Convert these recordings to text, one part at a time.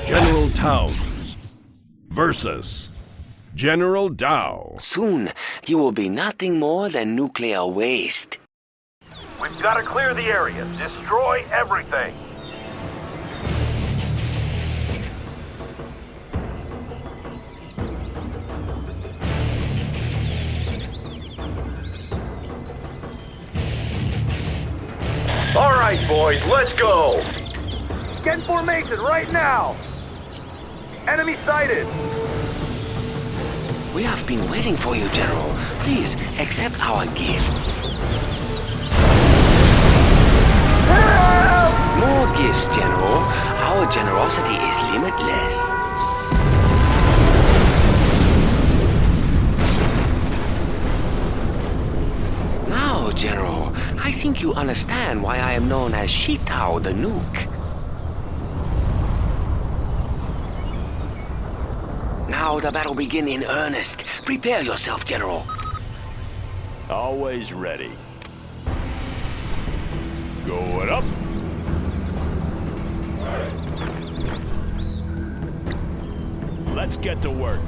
General Towns versus General Dow. Soon, you will be nothing more than nuclear waste. We've got to clear the area. Destroy everything. All right, boys, let's go. Get in formation right now. Enemy sighted. We have been waiting for you, General. Please, accept our gifts. More gifts, General. Our generosity is limitless. Now, General, I think you understand why I am known as Shitao the Nuke. Now the battle begin in earnest. Prepare yourself, General. Always ready. Going up. Let's get to work.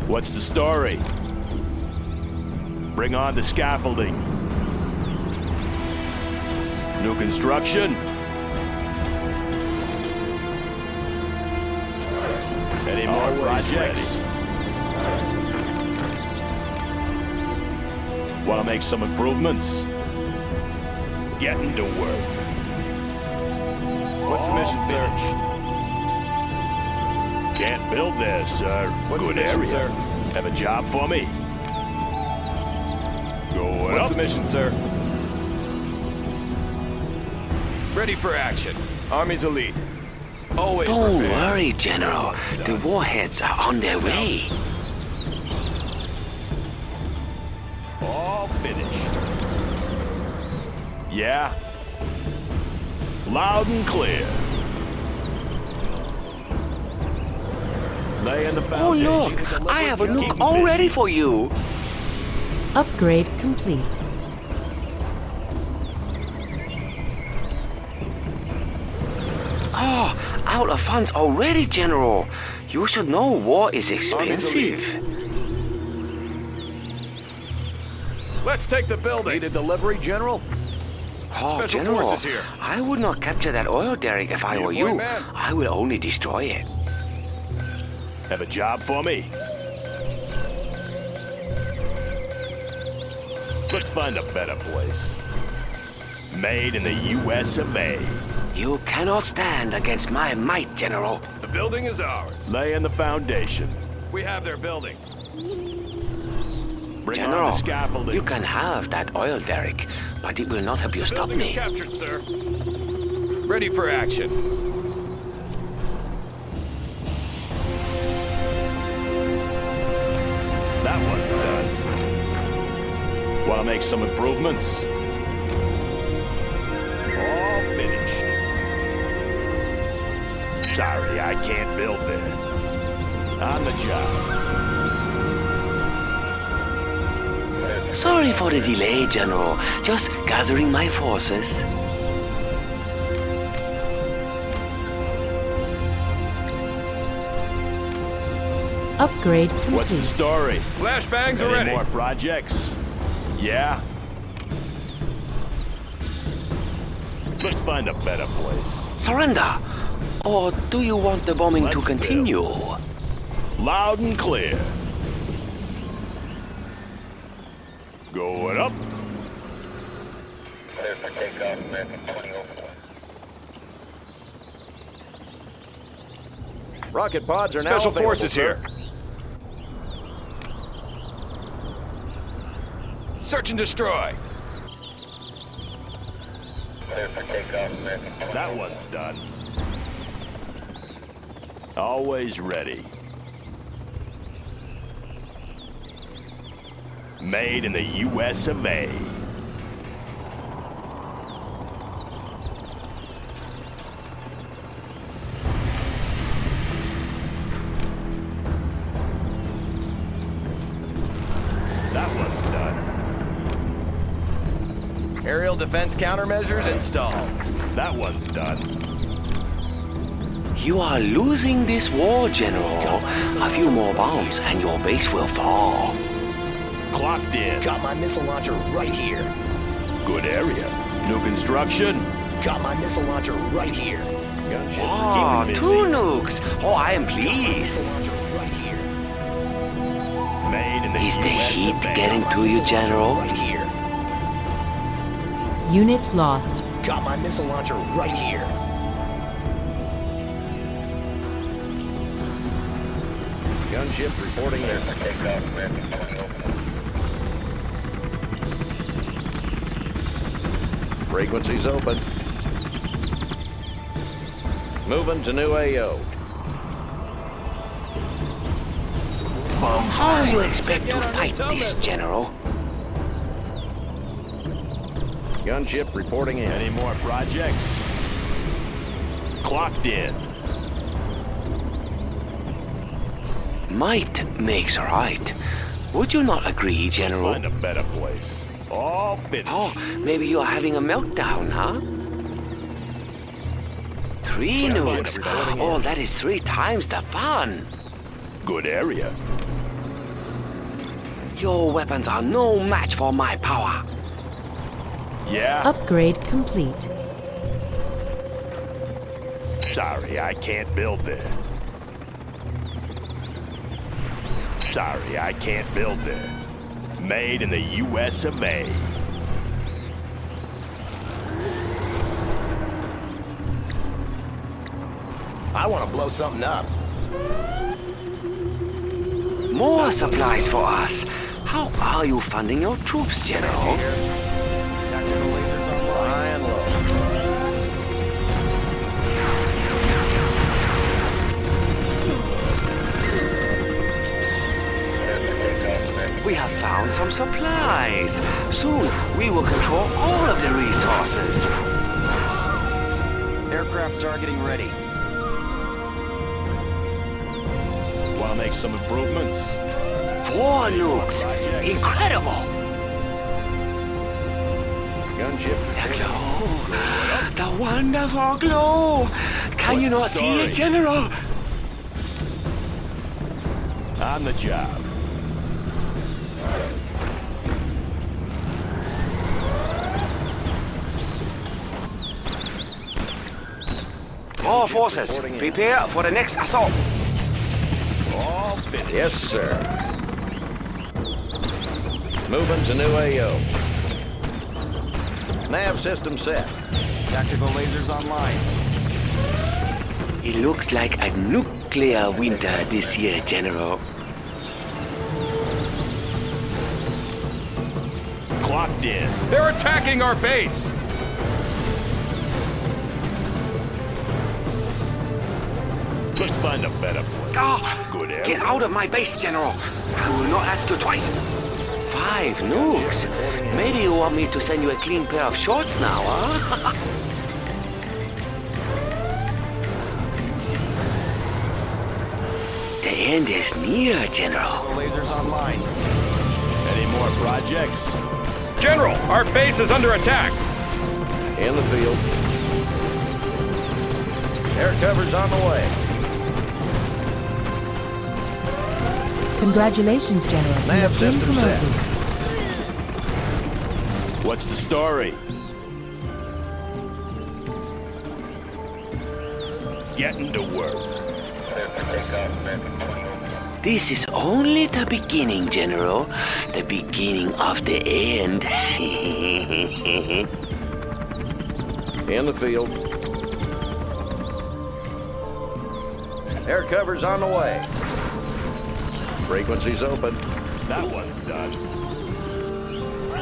What's the story? Bring on the scaffolding. New construction. Any more projects? Want to make some improvements? Getting to work. What's the mission, sir? Can't build there, sir. What's Good the mission, area. sir? Have a job for me? Going What's up. the mission, sir? Ready for action. Army's elite. Always Don't prepared. worry, General. The warheads are on their way. All finished. Yeah. Loud and clear. Laying the Oh, foundation. look! I have a Keep nuke it all busy. ready for you. Upgrade complete. Oh, out of funds already, General. You should know war is expensive. Let's take the building. Need a delivery, General? Oh, Special General, forces here. I would not capture that oil derrick if I were Your boy, you. man. I will only destroy it. Have a job for me? Let's find a better place. Made in the US of A. You cannot stand against my might, General. The building is ours. Laying the foundation. We have their building. Bring on General, the scaffolding. you can have that oil derrick, but it will not help you stop Building is me. captured, sir. Ready for action. That one's done. Want to make some improvements? All finished. Sorry, I can't build there. On the job. Sorry for the delay, General. Just gathering my forces. Upgrade What's the complete. story? Flashbangs are Any ready. more projects? Yeah? Let's find a better place. Surrender! Or do you want the bombing to Let's continue? Loud and clear. Going up. Rocket pods are Special now forces available, here. sir. Search and destroy. That one's done. Always ready. Made in the US of A. That one's done. Aerial defense countermeasures installed. That one's done. You are losing this war, General. A few more bombs and your base will fall. Clocked in. Got my missile launcher right here. Good area. New construction. Got my missile launcher right here. Gunship Oh, keeping two busy. nukes. Oh, I am Got my pleased. missile launcher right here. Made in the Is the US heat of A. getting to you, Missile launcher General? Right here. Unit lost. Got my missile launcher right here. Gunship reporting there. Frequencies open. Moving to new AO. How do you expect to fight this, General? Gunship reporting in. Any more projects? Clocked in. Might makes right. Would you not agree, General? Find a better place. All finished. Oh, maybe you are having a meltdown, huh? 3 nukes. Oh, that is 3 times the fun. Good area. Your weapons are no match for my power. Yeah. Upgrade complete. Sorry, I can't build there. Sorry, I can't build there. Made in the US of A. I want to blow something up. More supplies for us. How are you funding your troops, General? Tactical lasers online. High and low. We have found some supplies. Soon, we will control all of the resources. Aircraft targeting ready. Want to make some improvements? 4 nukes. Incredible. Gunship. The glow. The wonderful glow. Can you not What's the see it, story? General? On the job. All forces, prepare for the next assault. All finished. Yes, sir. Moving to new AO. Nav system set. Tactical lasers online. It looks like a nuclear winter this year, General. Clocked in. They're attacking our base! Let's find a better place. Oh, Good area. get out of my base, General. I will not ask you twice. 5 nukes. Maybe you want me to send you a clean pair of shorts now, huh? The end is near, General. Lasers online. Any more projects? General, our base is under attack! In the field. Air cover's on the way. Congratulations, General. You Nav have been system set. promoted. What's the story? Getting to work. This is only the beginning, General. The beginning of the end. In the field. Air cover's on the way. Frequencies open. That one's done.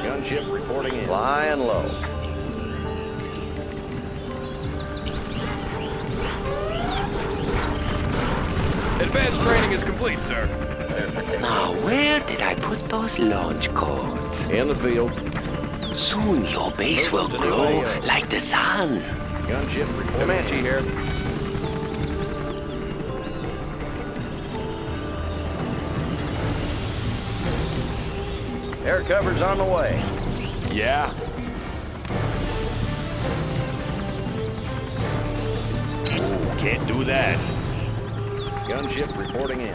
Gunship reporting in. Flying low. Advanced training is complete, sir. Now, where did I put those launch codes? In the field. Soon your base will glow like the sun. Gunship reporting. Comanche here. Air cover's on the way. Yeah. Can't do that. Gunship reporting in.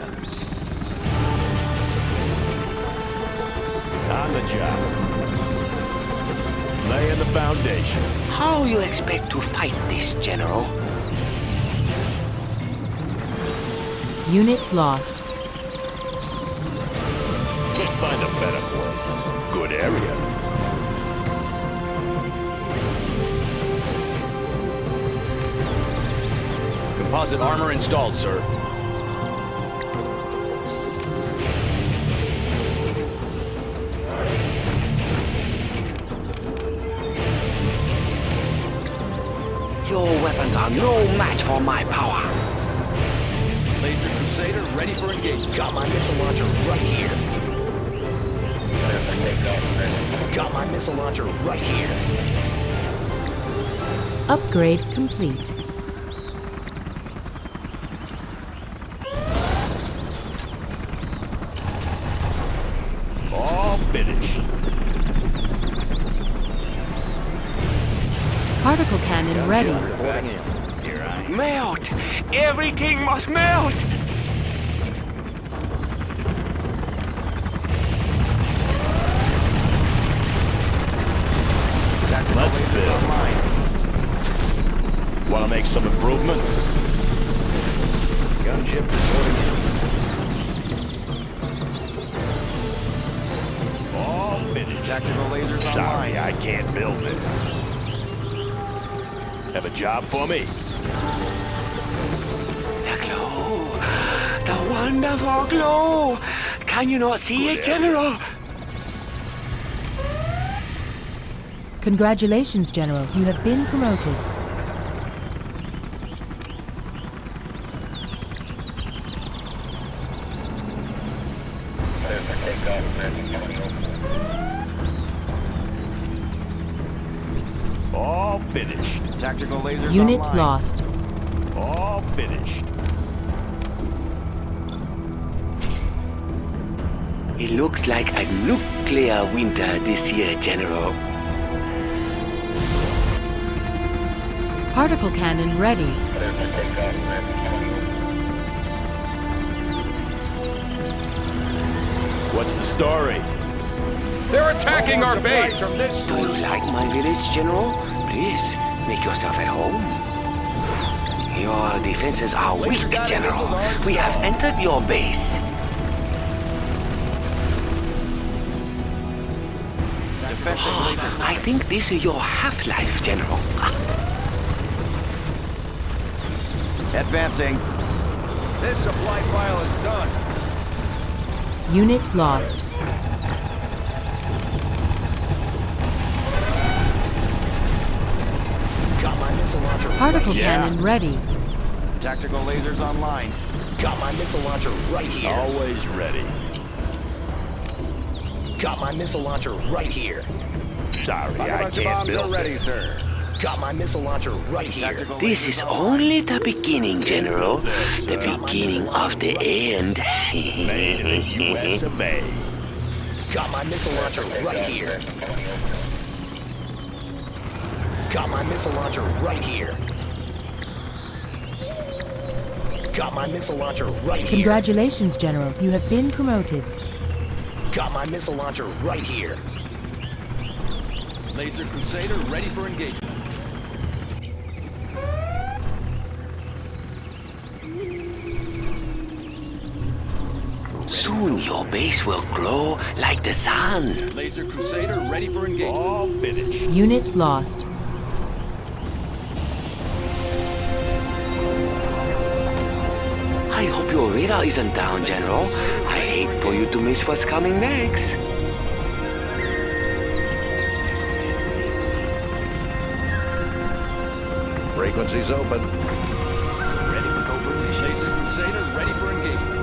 On the job. Laying the foundation. How you expect to fight this, General? Unit lost. Let's find a better place. Good area. Composite armor installed, sir. Your weapons are no match for my power. Laser Crusader ready for engagement. Got my missile launcher right here. Got my missile launcher right here. Upgrade complete. All finished. Particle cannon ready. Reporting in. Here I am. Melt! Everything must melt! Let's build. Want to make some improvements? Gunship reporting in. All finished. Tactical lasers Sorry, online. I can't build it. Have a job for me? The glow! The wonderful glow! Can you not see it, General? Congratulations, General. You have been promoted. All finished. Tactical lasers Unit online. lost. All finished. It looks like a nuclear winter this year, General. Particle cannon ready. What's the story? They're attacking our base. Do you like my village, General? Please, make yourself at home. Your defenses are weak, General. We have entered your base. Defensive lasers. I think this is your half-life, General. Advancing. This supply file is done. Unit lost. Got my missile launcher. Particle Yeah. cannon ready. Tactical lasers online. Got my missile launcher right here. Always ready. Got my missile launcher right here. Sorry, I can't build ready, it. sir. Got my missile launcher right here. Tactical This lasers is online. only the beginning, General. The beginning of the end. Made in the U.S. of A. Got my missile launcher right here. Got my missile launcher right here. Got my missile launcher right here. Congratulations, General. You have been promoted. Got my missile launcher right here. Laser Crusader ready for engagement. Soon your base will glow like the sun. Laser Crusader ready for engagement. All finished. Unit lost. I hope your radar isn't down, General. I hate for you to miss what's coming next. Frequencies open. Ready for covert mission. Laser Crusader ready for engagement.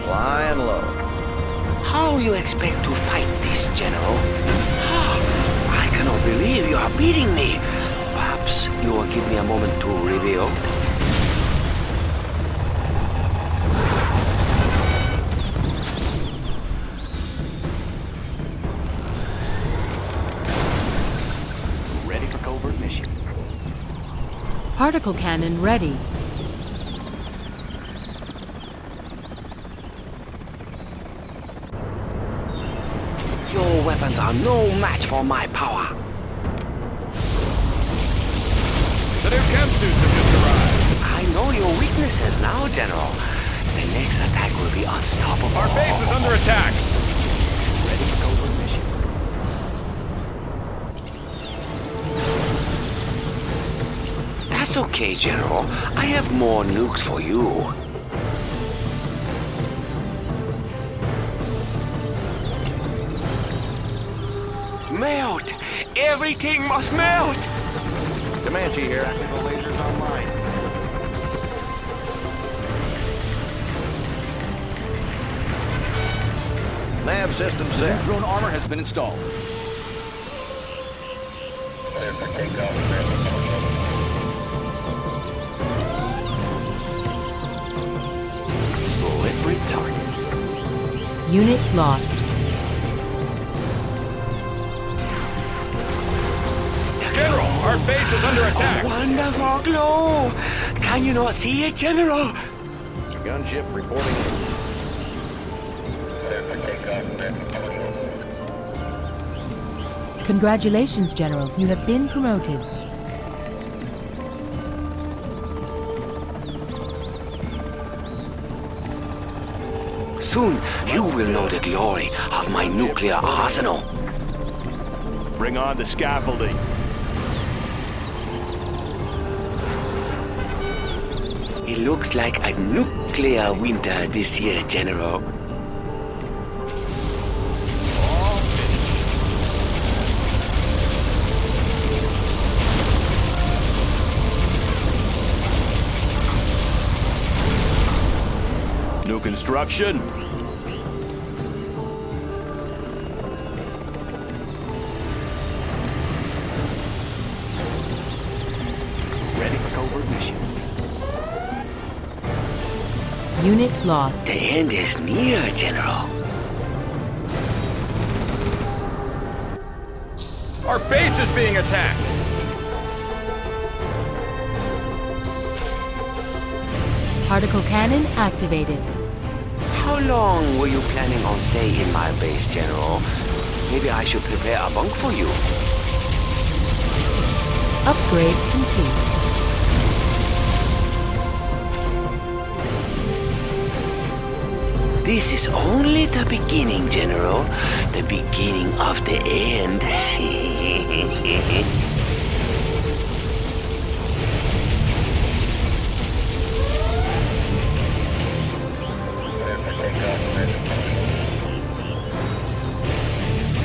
Flying low. How you expect to fight this, General? I cannot believe you are beating me. Perhaps you will give me a moment to reveal. Particle cannon ready. Your weapons are no match for my power. The new chem suits have just arrived. I know your weaknesses now, General. The next attack will be unstoppable. Our base is under attack. Ready for covert mission. That's okay, General. I have more nukes for you. Melt! Everything must melt! Comanche here. Tactical lasers online. Nav system New set. drone armor has been installed. Slippery target. Unit lost. General, our base is under attack. Wonderful glow! Can you not see it, General? Gunship reporting in. Congratulations, General. You have been promoted. Soon, you will know the glory of my nuclear arsenal. Bring on the scaffolding. It looks like a nuclear winter this year, General. New construction. Ready for covert mission. Unit lost. The end is near, General. Our base is being attacked. Particle cannon activated. How long were you planning on staying in my base, General? Maybe I should prepare a bunk for you. Upgrade complete. This is only the beginning, General. The beginning of the end.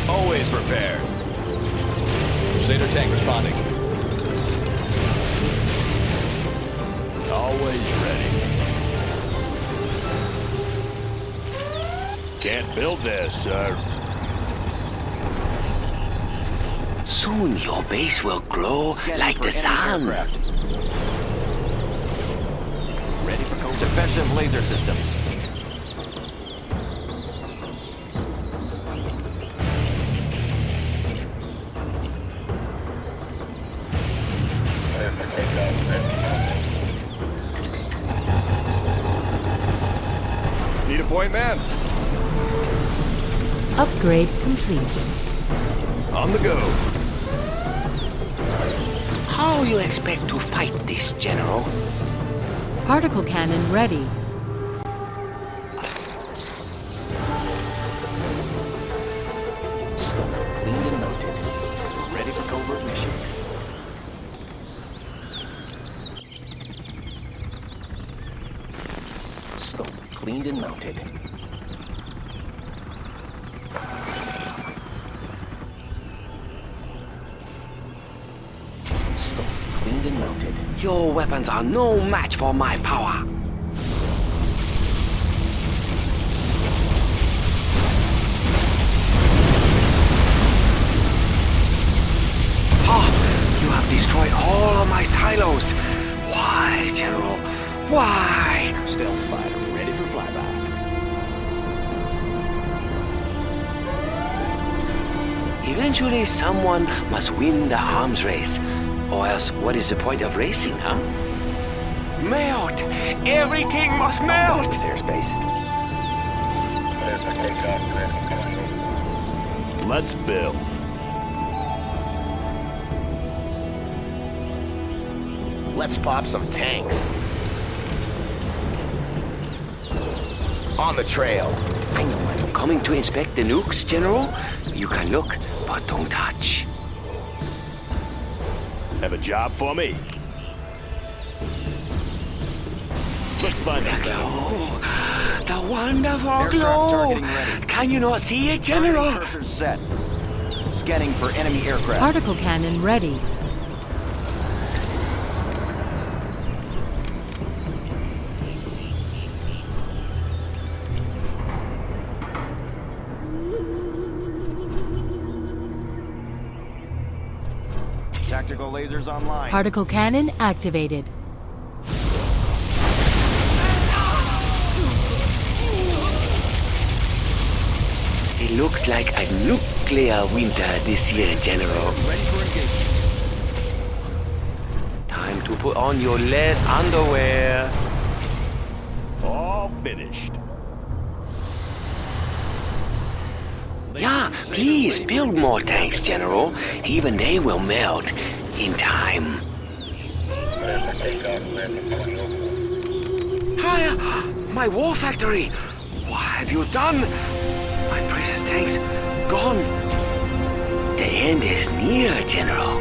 Always prepared. Crusader tank responding. Always ready. Can't build this, sir. Soon your base will glow like the sun. Ready for defensive laser systems. Need a point man. Upgrade complete. On the go. How you expect to fight this, General? Particle cannon ready. Cleaned and noted. Ready for covert mission. Scope cleaned and mounted. Scope cleaned and mounted. Your weapons are no match for my power. You have destroyed all of my silos. Why, General? Why? Stealth fighter ready for flyby. Eventually, someone must win the arms race. Or else, what is the point of racing, huh? Melt! Everything must melt! This airspace. Let's build. Let's pop some tanks. On the trail. I know I'm coming to inspect the nukes, General. You can look, but don't touch. Have a job for me? Let's find The out. glow! The wonderful Aircraft glow! targeting ready. Can you not see it, General? Cursor set. Scanning for enemy aircraft. Particle cannon ready. Tactical lasers online. Particle cannon activated. It looks like a nuclear winter this year, General. Ready for engagement. Time to put on your lead underwear. All finished. Yeah, please build more tanks, General. Even they will melt in time. Hi, my war factory. What have you done? My precious tanks gone. The end is near, General.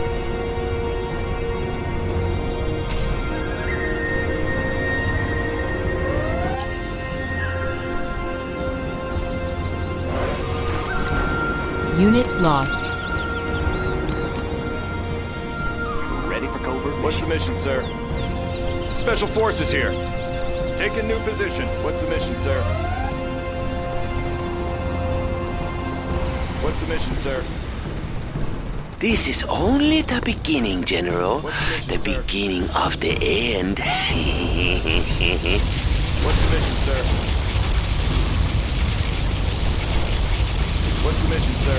Unit lost. Ready for covert What's the mission. mission, sir? Special Forces here. Take a new position. What's the mission, sir? What's the mission, sir? This is only the beginning, General. What's the mission, The sir? beginning of the end. What's the mission, sir? What's the mission, sir?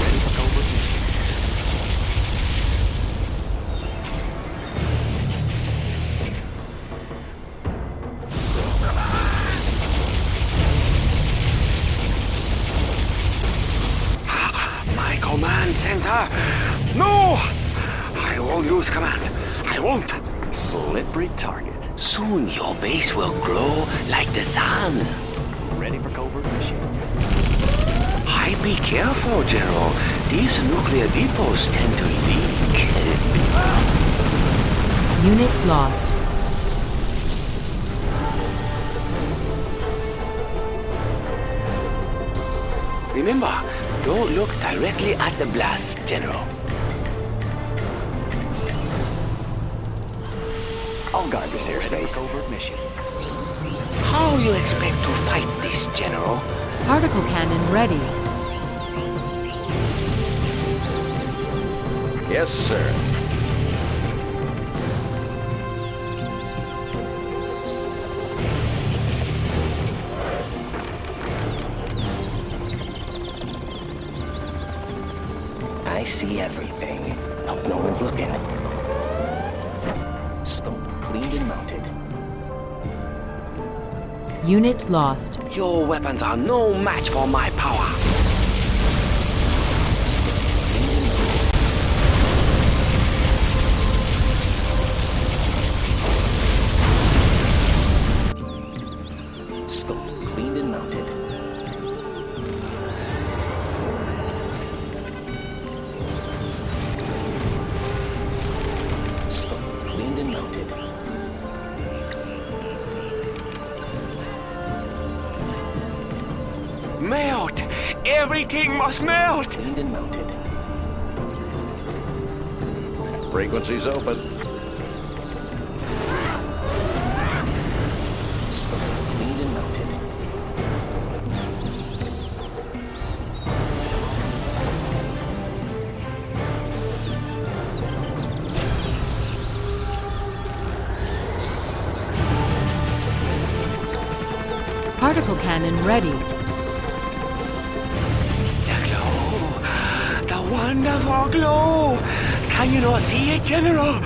Ready for covert mission. My command center. No! I won't lose command. I won't. Slippery target. Soon your base will glow like the sun. Ready for covert mission. I be careful, General. These nuclear depots tend to leak. Unit lost. Remember, don't look directly at the blast, General. I'll guard this airspace. Covert mission. How you expect to fight this, General? Particle cannon ready. Yes, sir. I see everything. Hope no one's looking. Scope cleaned and mounted. Unit lost. Your weapons are no match for my power. Scope cleaned and mounted. Scope cleaned and mounted. Melt! Everything must melt! Cleaned and mounted. Frequencies open. Scope cleaned and mounted. Particle cannon ready. The glow! The wonderful glow! Can Can you not see it, General?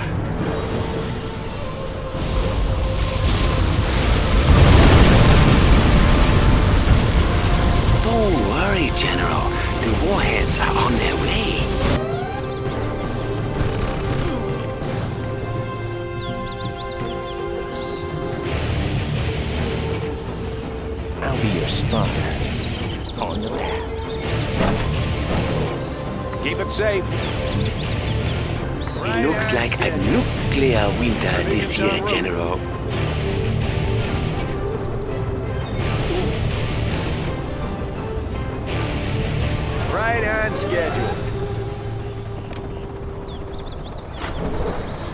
Don't worry, General. The warheads are on their way. I'll be your spotter. On the map. Keep it safe. It looks like a nuclear winter this year, General. Right on schedule.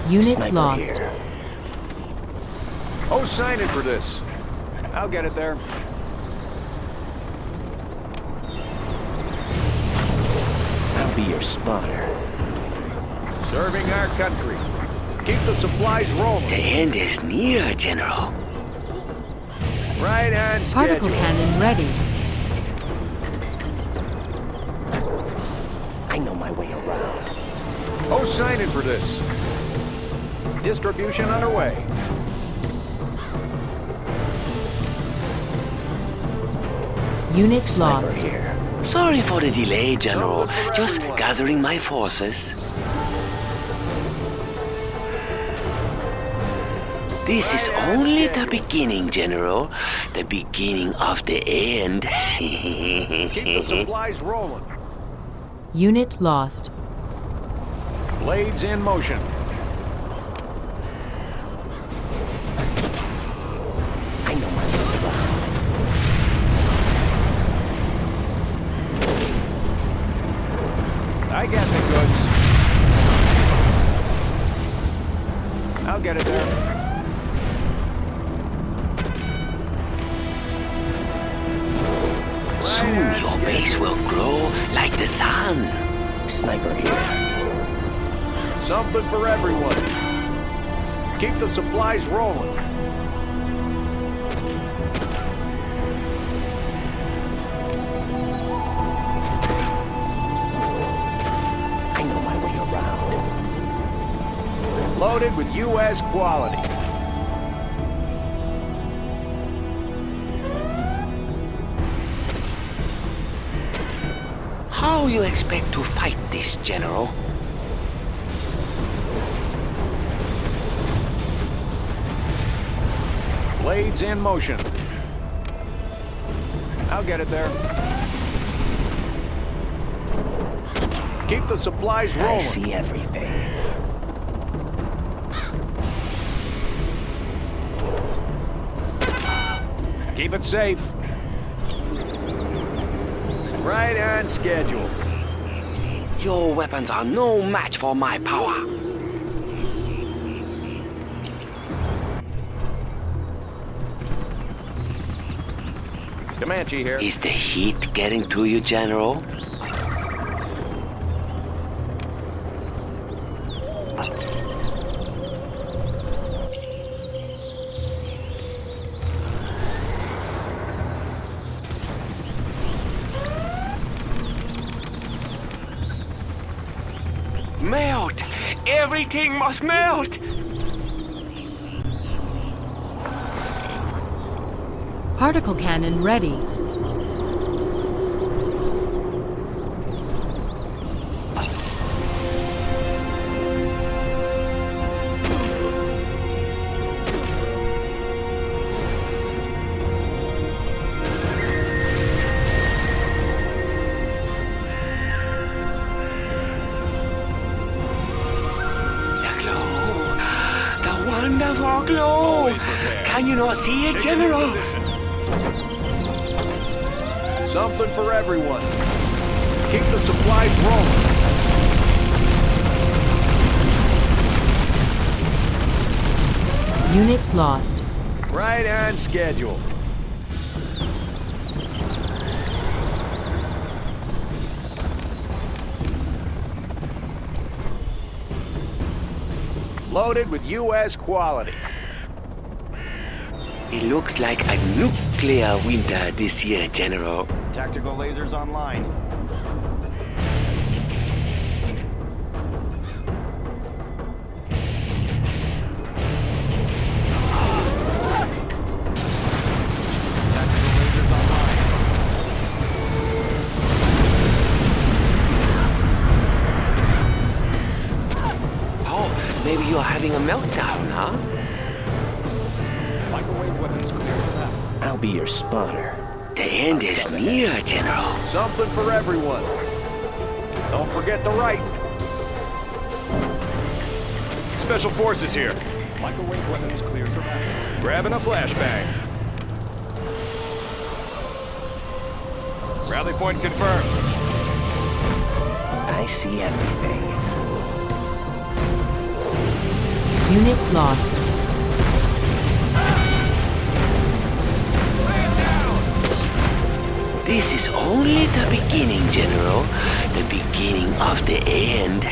Unit Sniper lost. here. Oh, sign in for this. I'll get it there. I'll be your spotter. Serving our country. Keep the supplies rolling. The end is near, General. Right on Particle schedule. cannon ready. I know my way around. Oh, sign in for this. Distribution underway. Unit Sniper lost. here. Sorry for the delay, General. Just gathering my forces. This is only the beginning, General. The beginning of the end. Keep the supplies rolling. Unit lost. Blades in motion. I know my way around. I got the goods. I'll get it there. Soon your base will glow like the sun. Sniper here. Something for everyone. Keep the supplies rolling. I know my way around. Loaded with U.S. quality. How you expect to fight this, General? Blades in motion. I'll get it there. Keep the supplies I rolling. see everything. Keep it safe. Right on schedule. Your weapons are no match for my power. Comanche here. Is the heat getting to you, General? Melt! Everything must melt! Particle cannon ready. Wonderful glow! Always prepared. Can you not see it, Take a new General? position. Something for everyone. Keep the supplies rolling. Unit lost. Right on schedule. Loaded with U.S. quality. It looks like a nuclear winter this year, General. Tactical lasers online. meltdown, huh? Microwave weapons clear for that. I'll be your spotter. The end is near, General. Something for everyone. Don't forget the right. Special forces here. Microwave weapons clear for that. Grabbing a flashbang. Rally point confirmed. I see everything. Unit lost. This is only the beginning, General. The beginning of the end.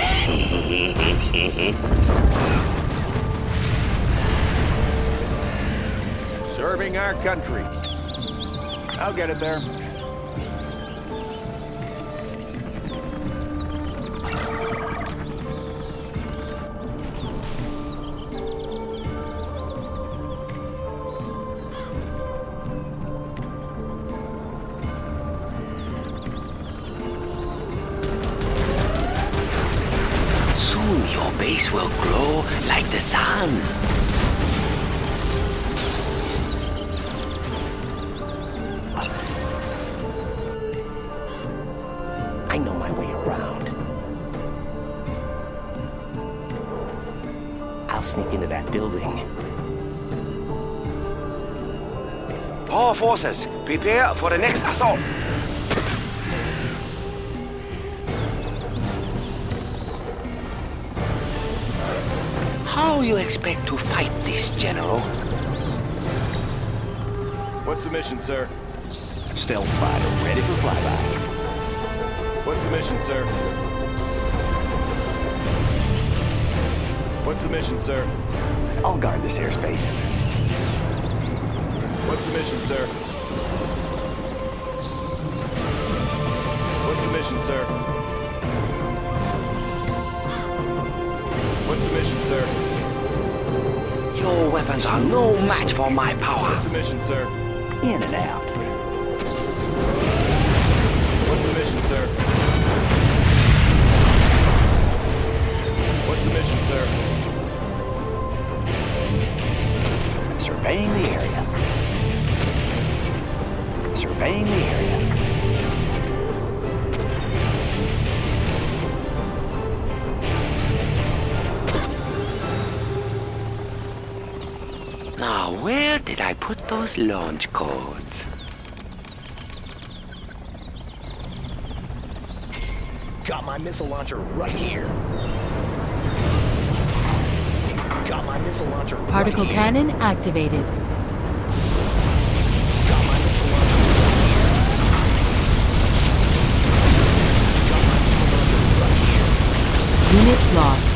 Serving our country. I'll get it there. Soon your base will glow like the sun. I know my way around. I'll sneak into that building. All forces, prepare for the next assault. How you expect to fight this, General? What's the mission, sir? Stealth fighter ready for flyby. What's the mission, sir? What's the mission, sir? I'll guard this airspace. What's the mission, sir? What's the mission, sir? What's the mission, sir? Your weapons are no match for my power. What's the mission, sir? In and out. What's the mission, sir? What's the mission, sir? Surveying the area. Surveying the area. Now, where did I put those launch codes? Got my missile launcher right here. Got my missile launcher right Particle here. cannon activated. Got my missile launcher right here. Got my missile launcher right here. Unit lost.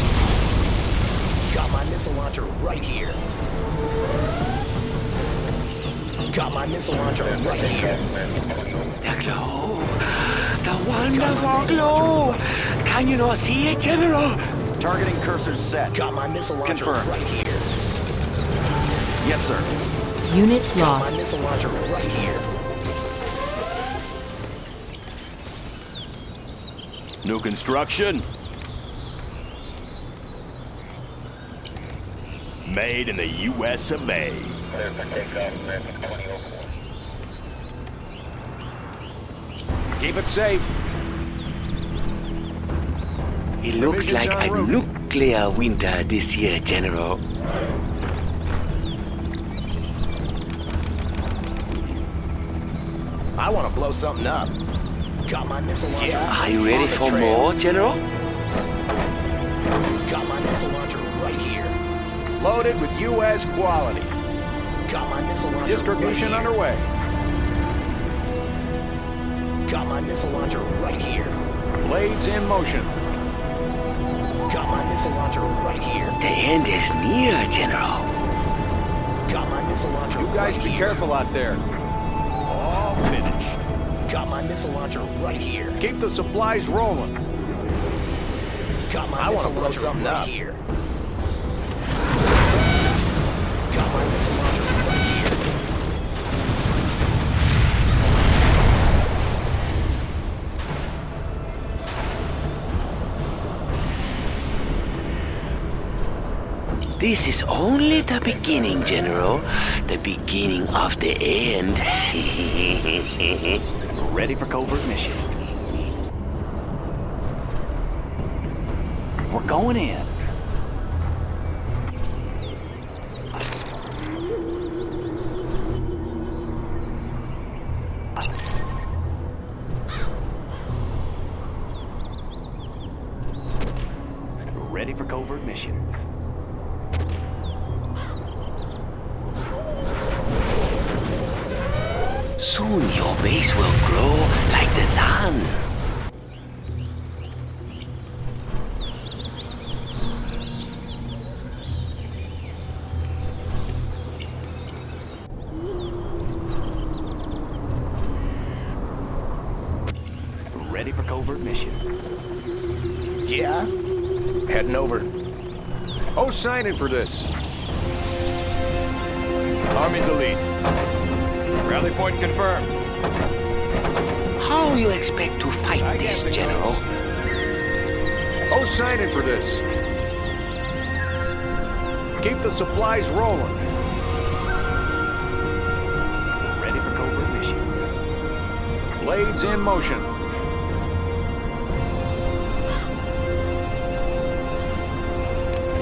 Got my missile launcher right here. Got my missile launcher right here. The glow. The wonderful glow. Can you not see it, General? Targeting cursors set. Got my missile launcher Confirmed. right here. Yes, sir. Unit Got my lost. missile launcher right here. New construction. Made in the U.S. of A. Keep it safe. It looks Provisions like en a route. nuclear winter this year, General. I want to blow something up. Got my missile launcher. Are you ready on the for trail. more, General? Got my missile launcher right here. Loaded with U.S. quality. Got my missile launcher Distribution right here. underway. Got my missile launcher right here. Blades in motion. Got my missile launcher right here. The end is near, General. Got my missile launcher You guys right be here. careful out there. All finished. Got my missile launcher right here. Keep the supplies rolling. Got my I missile wanna blow launcher something right up. here. Got my missile launcher right here. This is only the beginning, General. The beginning of the end. Ready for covert mission. We're going in. Ready for covert mission. Soon your base will glow like the sun. Ready for covert mission. Yeah? Heading over. Oh, sign in for this. Army's elite. Rally point confirmed. How you expect to fight this, General? Oh, sign in for this. Keep the supplies rolling. Ready for covert mission. Blades in motion.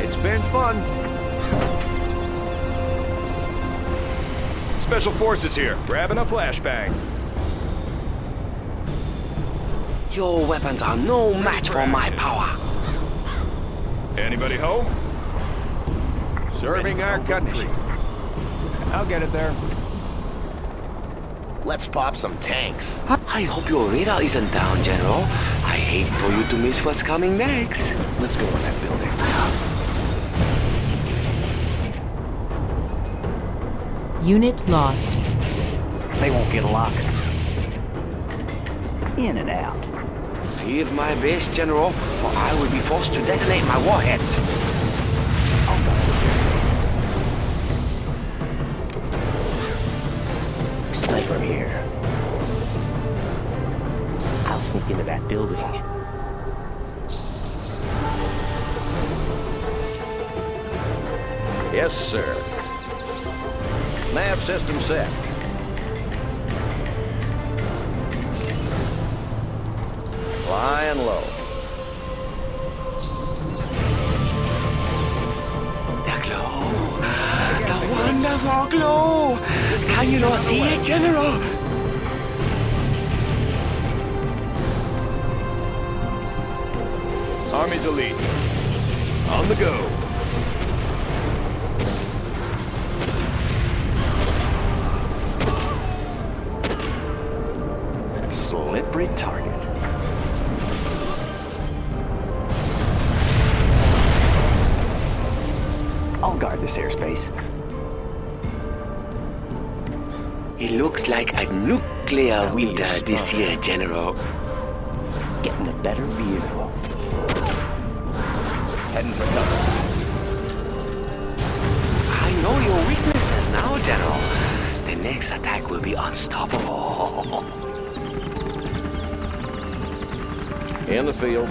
It's been fun. Special Forces here, grabbing a flashbang. Your weapons are no match for my power. Anybody home? Serving our country. I'll get it there. Let's pop some tanks. I hope your radar isn't down, General. I hate for you to miss what's coming next. Let's go in that building. Unit lost. They won't get a lock. In and out. Leave my base, General, or I will be forced to detonate my warheads. I'll guard this airspace. Sniper here. I'll sneak into that building. Yes, sir. Nav system set. Flying low. The glow. The wonderful glow. Can you not see it, General? Army's elite. On the go. Slippery target. I'll guard this airspace. It looks like a nuclear winter this year, General. Getting a better view. Heading for cover. I know your weaknesses now, General. The next attack will be unstoppable. In the field.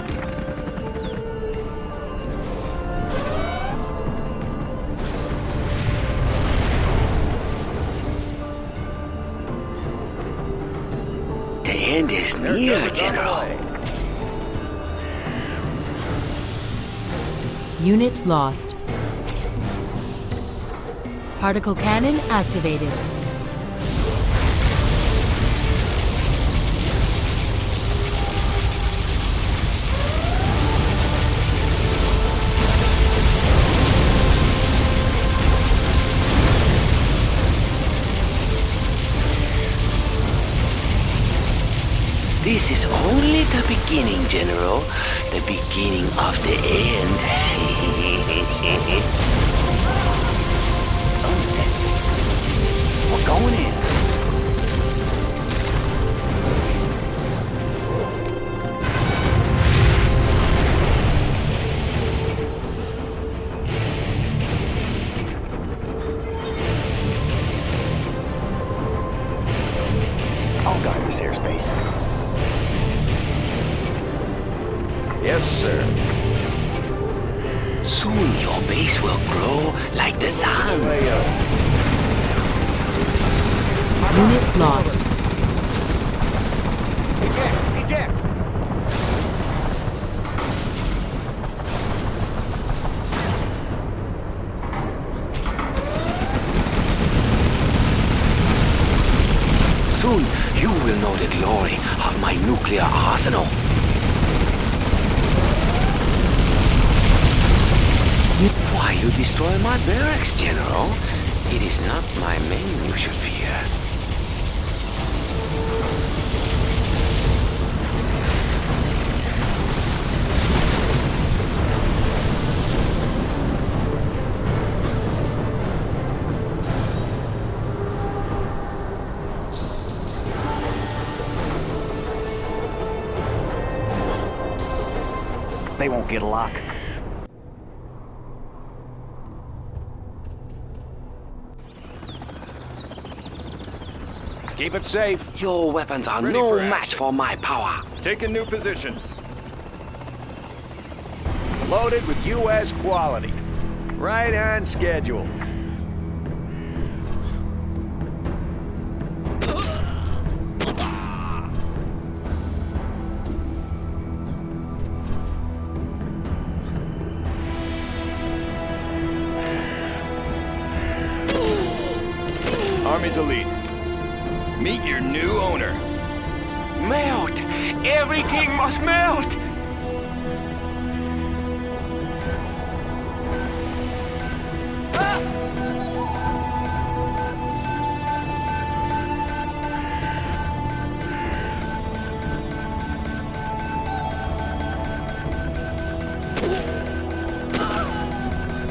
The end is near, General. Unit lost. Particle cannon activated. This is only the beginning, General. The beginning of the end. We're going in. I'll guard this airspace. Yes, sir. Soon your base will glow like the sun. Unit lost. Eject! Soon you will know the glory of my nuclear arsenal. Why you destroy my barracks, General? It is not my men you should fear. They won't get a lock. Keep it safe. Your weapons are Ready no for match action. for my power. Take a new position. Loaded with U.S. quality. Right on schedule. Army's elite. Meet your new owner. Melt! Everything must melt!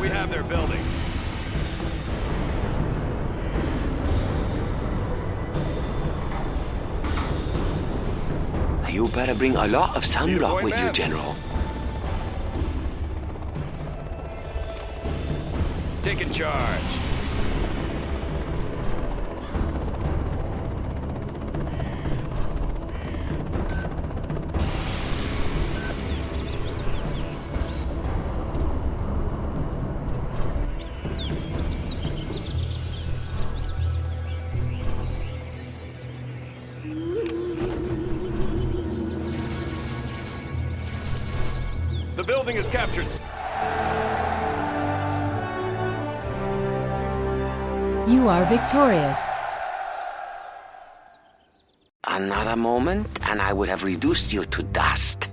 We have their building. You better bring a lot of sunblock with you, ma'am. General. Taking charge. The building is captured. You are victorious. Another moment, and I would have reduced you to dust.